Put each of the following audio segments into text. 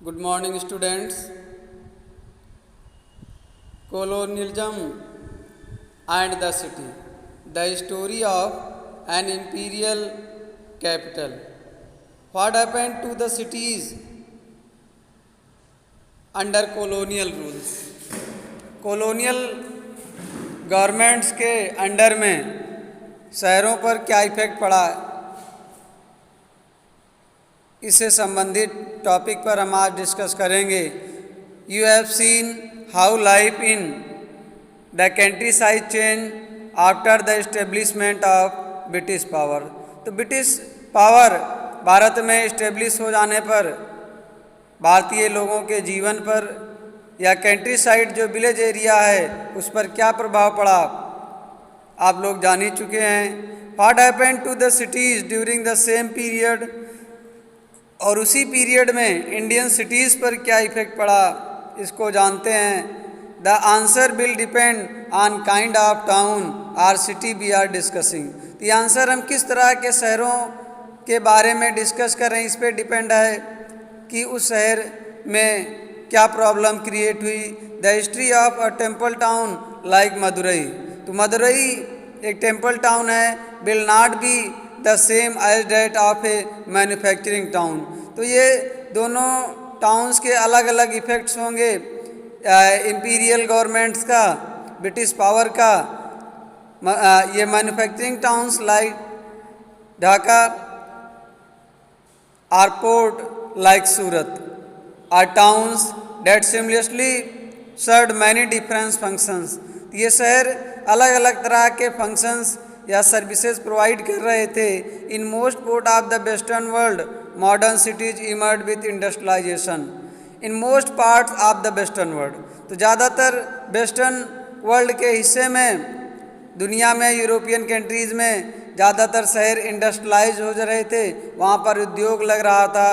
Good morning, students. Colonialism and the city. The story of an imperial capital. What happened to the cities under colonial rules? Colonial governments के under में शहरों पर क्या effect पड़ा, इससे संबंधित topic पर हम आज डिस्कस करेंगे। You have seen how life in the country side change after the establishment of British power. तो ब्रिटिश पावर भारत में इस्टेब्लिश हो जाने पर भारतीय लोगों के जीवन पर या कंट्री साइड जो विलेज एरिया है उस पर क्या प्रभाव पड़ा, आप लोग जान ही चुके हैं। What happened to the cities during the same period, और उसी पीरियड में इंडियन सिटीज़ पर क्या इफेक्ट पड़ा, इसको जानते हैं। The answer will depend on kind of town or city we are discussing. तो ये आंसर हम किस तरह के शहरों के बारे में डिस्कस कर रहे हैं, इस पर डिपेंड है कि उस शहर में क्या प्रॉब्लम क्रिएट हुई। The history of a temple town like Madurai. तो मदुरई एक टेम्पल टाउन है, will not be the same as that of a manufacturing town. तो ये दोनों टाउन्स के अलग अलग इफ़ेक्ट्स होंगे, इम्पीरियल गवर्नमेंट्स का, ब्रिटिश पावर का। ये manufacturing towns like Dhaka or port like Surat or towns that similarly serve many different functions. ये शहर अलग अलग तरह के फंक्शंस या सर्विसेज प्रोवाइड कर रहे थे। In most part of the western world modern cities emerge with industrialisation. In most parts of the western world, तो ज़्यादातर वेस्टर्न वर्ल्ड के हिस्से में दुनिया में यूरोपियन कंट्रीज़ में ज़्यादातर शहर इंडस्ट्रियलाइज हो रहे थे, वहाँ पर उद्योग लग रहा था,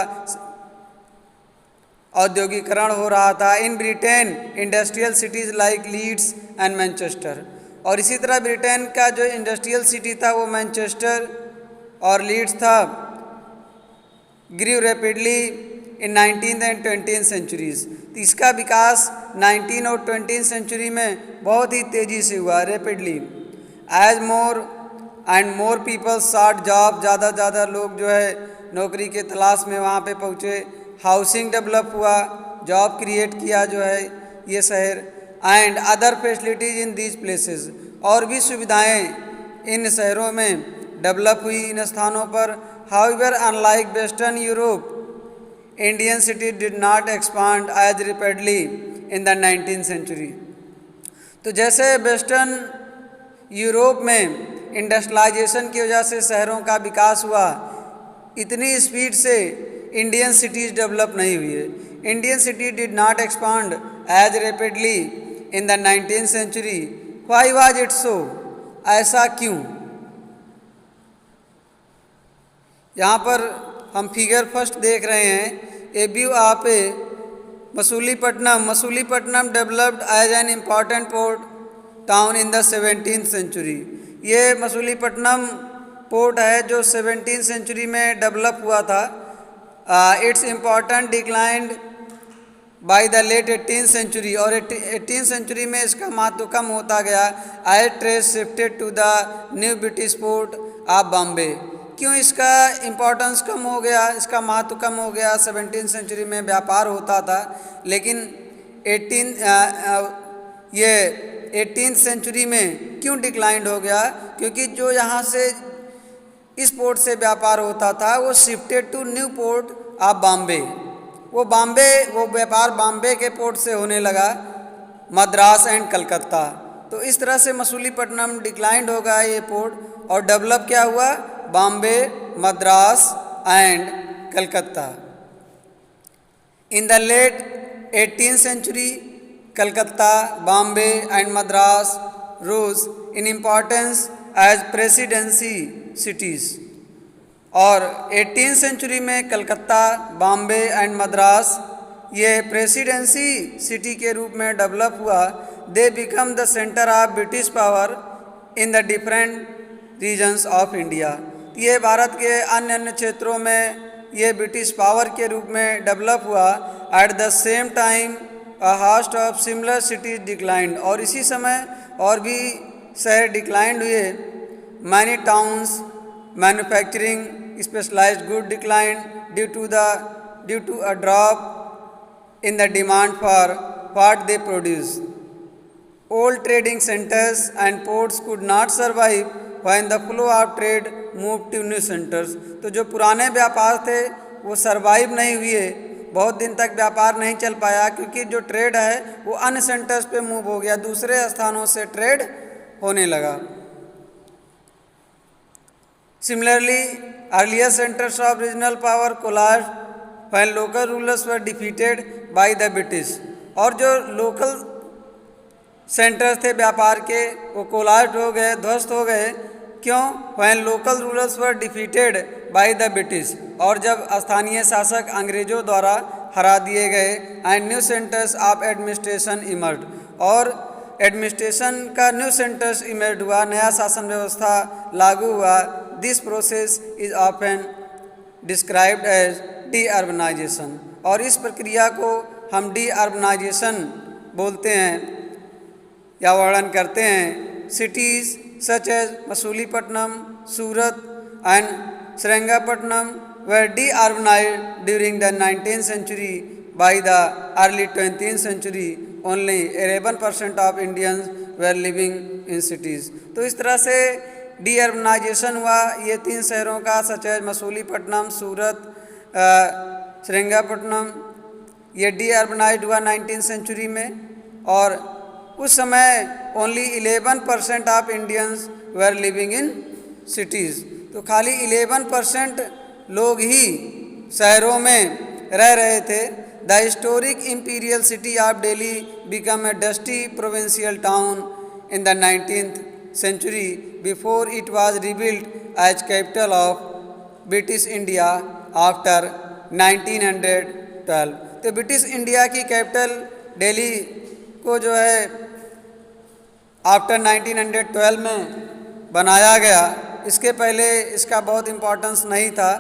औद्योगिकरण हो रहा था। In Britain industrial cities like Leeds and Manchester, और इसी तरह ब्रिटेन का जो इंडस्ट्रियल सिटी था वो मैनचेस्टर और लीड्स था, grew rapidly in 19th and 20th centuries. तो इसका विकास 19 और 20th सेंचुरी में बहुत ही तेज़ी से हुआ, rapidly. As more and more people sought job, ज़्यादा लोग जो है नौकरी के तलाश में वहाँ पे पहुँचे। हाउसिंग डेवलप हुआ, जॉब क्रिएट किया जो है ये शहर। And other facilities in these places, और भी सुविधाएं इन शहरों में डेवलप हुई इन स्थानों पर। However unlike western Europe, Indian city did not expand as rapidly in the 19th century. तो जैसे वेस्टर्न यूरोप में इंडस्ट्रियलाइजेशन की वजह से शहरों का विकास हुआ, इतनी स्पीड से इंडियन सिटीज़ डेवलप नहीं हुई है। Indian city did not expand as rapidly in the 19th century. Why was it so, ऐसा क्यों? यहाँ पर हम फिगर फर्स्ट देख रहे हैं, a view of a Masulipatnam. Masulipatnam developed as an important port town in the 17th century. ये Masulipatnam port है जो 17th सेंचुरी में डेवलप हुआ था। Its important declined by the late 18th century, और 18th सेंचुरी में इसका महत्व कम होता गया। As trade shifted to the new British port of Bombay. क्यों इसका इम्पोर्टेंस कम हो गया, इसका महत्व कम हो गया? 17th सेंचुरी में व्यापार होता था, लेकिन 18th सेंचुरी में क्यों डिक्लाइंड हो गया? क्योंकि जो यहाँ से इस पोर्ट से व्यापार होता था वो shifted to new port of Bombay. वो व्यापार बॉम्बे के पोर्ट से होने लगा, मद्रास एंड कलकत्ता। तो इस तरह से मसूलीपट्टनम डिक्लाइंड हो गया ये पोर्ट, और डेवलप क्या हुआ? Bombay, Madras and Calcutta. In the late 18th century Calcutta, Bombay and Madras rose in importance as presidency cities, और 18th सेंचुरी में कलकत्ता, बॉम्बे एंड मद्रास ये प्रेसिडेंसी सिटी के रूप में डेवलप हुआ। They become the centre of British power in the different regions of India. ये भारत के अन्य क्षेत्रों में ये ब्रिटिश पावर के रूप में डेवलप हुआ। At the same time a host of similar cities declined, और इसी समय और भी शहर डिक्लाइंड हुए। Many towns manufacturing specialised good declined due to a drop in the demand for what they produce. Old trading centers and ports could not survive when the flow of trade moved to new centers. तो जो पुराने व्यापार थे वो survive नहीं हुए, बहुत दिन तक व्यापार नहीं चल पाया, क्योंकि जो ट्रेड है वो अन्य सेंटर्स पे मूव हो गया, दूसरे स्थानों से ट्रेड होने लगा। Similarly, earlier centers of regional power collapsed when local rulers were defeated by the British। और जो लोकल सेंटर्स थे व्यापार के वो कोलाप्स हो गए, ध्वस्त हो गए। क्यों? when local rulers were defeated by the British, और जब स्थानीय शासक अंग्रेजों द्वारा हरा दिए गए। And new centres of administration emerge, और एडमिनिस्ट्रेशन का न्यू सेंटर्स इमर्ज हुआ, नया शासन व्यवस्था लागू हुआ। This process is often described as de urbanisation, और इस प्रक्रिया को हम डी अर्बनाइजेशन बोलते हैं या वर्णन करते हैं। Cities such as Masulipatnam, Surat and Srirangapatnam were de-urbanized during the 19th century. By the early 20th century, only 11% of Indians were living in cities. तो इस तरह से डी अर्बनाइजेशन हुआ ये तीन शहरों का, सच एज मसूलीपट्टनम, सूरत, श्रीरंगपट्टनम। ये डी अर्बनाइज हुआ 19th सेंचुरी में, और उस समय only 11% of Indians were living in cities. तो खाली 11% लोग ही शहरों में रह रहे थे। The historic imperial city of Delhi become a dusty provincial town in the 19th century before it was rebuilt as capital of British India after 1912। तो British India की कैपिटल दिल्ली को जो है आफ्टर 1912 में बनाया गया। इसके पहले इसका बहुत इम्पोर्टेंस नहीं था।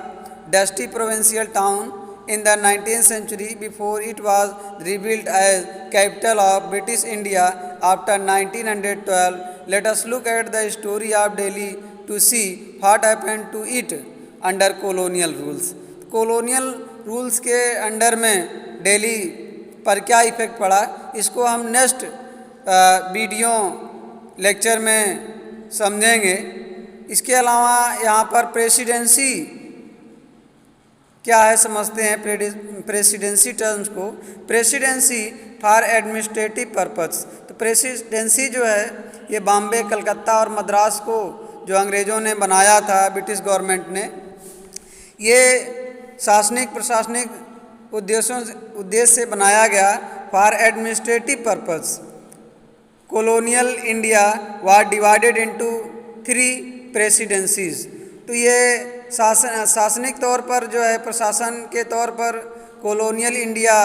Dusty provincial town in the 19th century before it was rebuilt as capital of British India after 1912. Let us look at the story of Delhi to see what happened to it under colonial rules. colonial rules के under में दिल्ली पर क्या effect पड़ा, इसको हम next video lecture में समझेंगे। इसके अलावा यहाँ पर प्रेसिडेंसी क्या है समझते हैं। प्रेसिडेंसी टर्म्स को, प्रेसिडेंसी फॉर एडमिनिस्ट्रेटिव पर्पस। तो प्रेसिडेंसी जो है ये बॉम्बे, कलकत्ता और मद्रास को जो अंग्रेज़ों ने बनाया था, ब्रिटिश गवर्नमेंट ने, ये शासनिक प्रशासनिक उद्देश्य से बनाया गया for administrative purpose. Colonial India was divided into 3 presidencies. तो ये शासनिक तौर पर जो है, प्रशासन के तौर पर कॉलोनियल इंडिया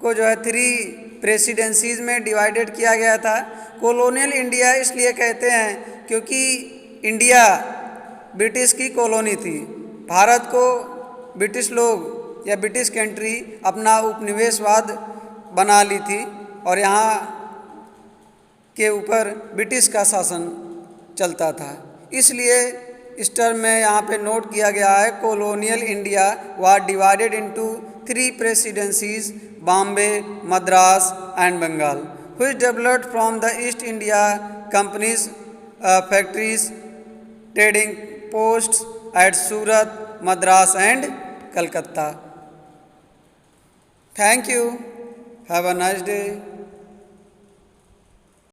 को जो है 3 प्रेसिडेंसीज में डिवाइडेड किया गया था। कॉलोनियल इंडिया इसलिए कहते हैं क्योंकि इंडिया ब्रिटिश की कॉलोनी थी। भारत को ब्रिटिश लोग या ब्रिटिश कंट्री अपना उपनिवेशवाद बना ली थी, और यहाँ के ऊपर ब्रिटिश का शासन चलता था। इसलिए इस टर्म में यहाँ पे नोट किया गया है, colonial India was divided into 3 presidencies, Bombay, Madras and Bengal, which developed from the East India company's factories trading posts at Surat, Madras and Calcutta. Thank you, have a nice day.